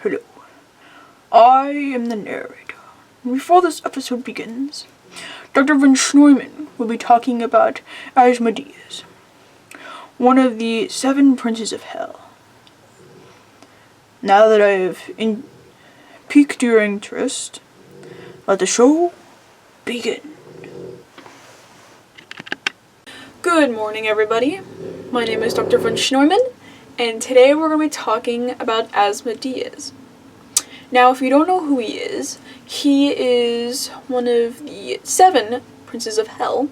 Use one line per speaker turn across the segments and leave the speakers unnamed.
Hello, I am the narrator. Before this episode begins, Dr. von Schneumann will be talking about Asmodeus, one of the 7 princes of hell. Now that I've piqued your interest, let the show begin. Good morning, everybody. My name is Dr. von Schneumann, and today we're going to be talking about Asmodeus. Now, if you don't know who he is one of the 7 princes of hell,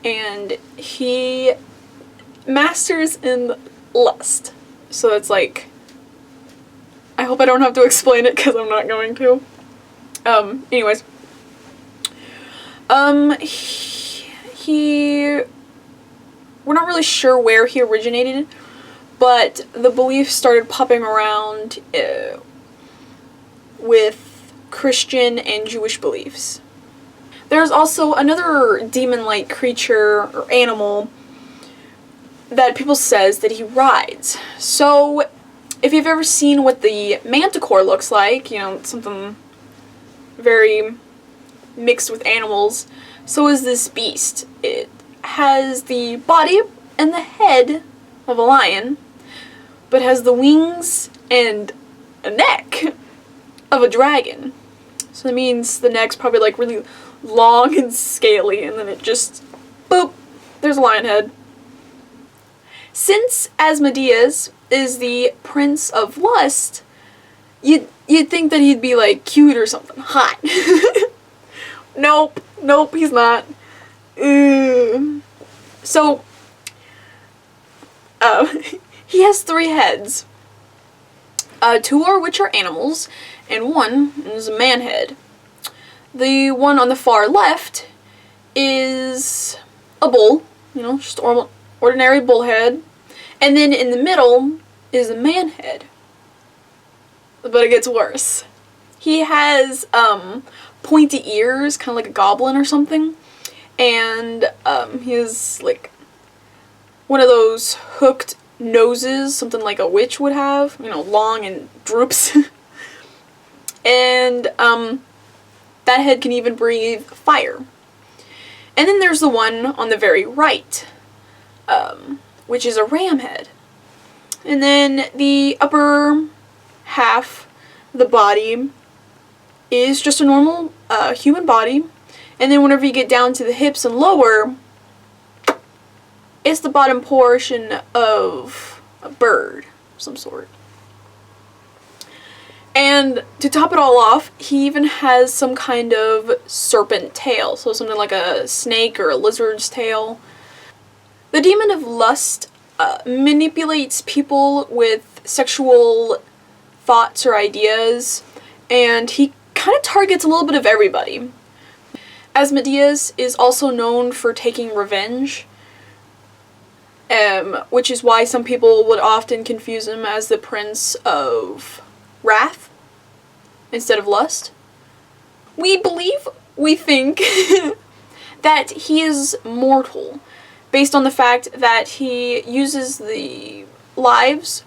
and he masters in lust. So it's like, I hope I don't have to explain it because I'm not going to. Anyways. We're not really sure where he originated, but the belief started popping around with Christian and Jewish beliefs. There's also another demon-like creature or animal that people says that he rides. So, if you've ever seen what the manticore looks like, something very mixed with animals, so is this beast. It has the body and the head of a lion, but has the wings and a neck of a dragon. So that means the neck's probably like really long and scaly, and then it just, boop, there's a lion head. Since Asmodeus is the prince of lust, you'd think that he'd be like cute or something, hot. Nope, he's not. So, he has 3 heads. 2 are which are animals, and 1 is a man head. The one on the far left is a bull, just ordinary bull head. And then in the middle is a man head. But it gets worse. He has pointy ears, kind of like a goblin or something. And he has like one of those hooked noses, something like a witch would have, long and droops. And that head can even breathe fire. And then there's the one on the very right, which is a ram head. And then the upper half of the body is just a normal human body. And then whenever you get down to the hips and lower, it's the bottom portion of a bird of some sort. And to top it all off, he even has some kind of serpent tail. So something like a snake or a lizard's tail. The demon of lust manipulates people with sexual thoughts or ideas, and he kind of targets a little bit of everybody. Asmodeus is also known for taking revenge, which is why some people would often confuse him as the Prince of Wrath instead of Lust. We think that he is mortal, based on the fact that he uses the lives,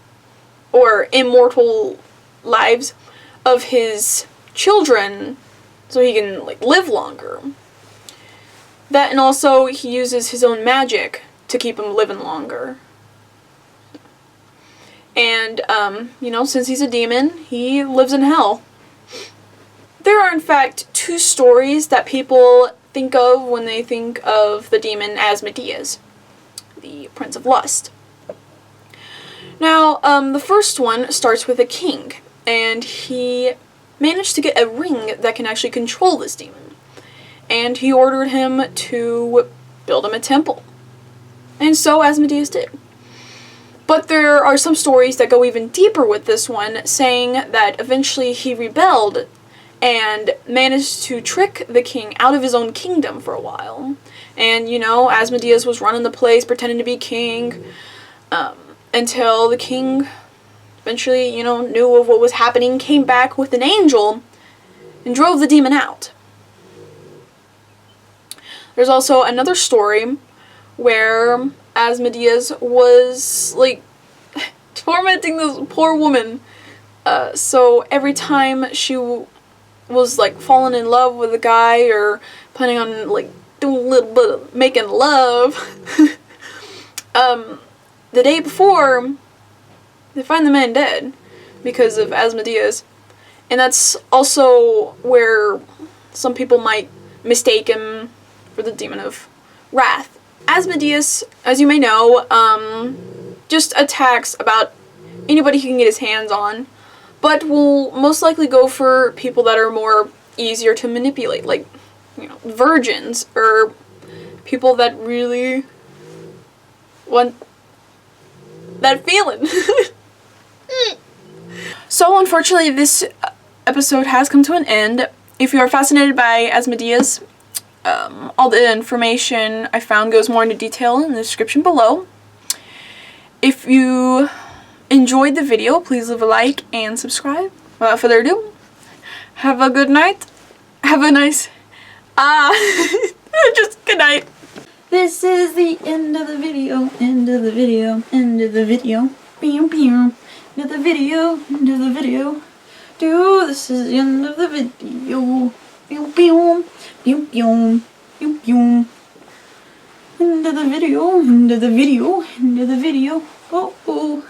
or immortal lives, of his children so he can live longer. That, and also he uses his own magic to keep him living longer. And, since he's a demon, he lives in hell. There are in fact 2 stories that people think of when they think of the demon Asmodeus, the Prince of Lust. Now, the first one starts with a king, and he managed to get a ring that can actually control this demon. And he ordered him to build him a temple. And so Asmodeus did. But there are some stories that go even deeper with this one, saying that eventually he rebelled and managed to trick the king out of his own kingdom for a while. And, Asmodeus was running the place, pretending to be king, until the king eventually, knew of what was happening, came back with an angel, and drove the demon out. There's also another story where Asmodeus was, tormenting this poor woman So every time she was like falling in love with a guy or planning on like doing a little bit of making love, the day before, they find the man dead because of Asmodeus. And that's also where some people might mistake him for the demon of wrath. Asmodeus, as you may know, just attacks about anybody he can get his hands on, but will most likely go for people that are more easier to manipulate, like, you know, virgins, or people that really want that feeling. So unfortunately, this episode has come to an end. If you are fascinated by Asmodeus, all the information I found goes more into detail in the description below. If you enjoyed the video, please leave a like and subscribe. Without further ado, have a good night. Have a nice... just good night. This is the end of the video, end of the video, end of the video. Pew pew. End of the video, end of the video. This is the end of the video. Pew pew. Pew pew. Pew pew. End of the video, end of the video, end of the video. Oh oh.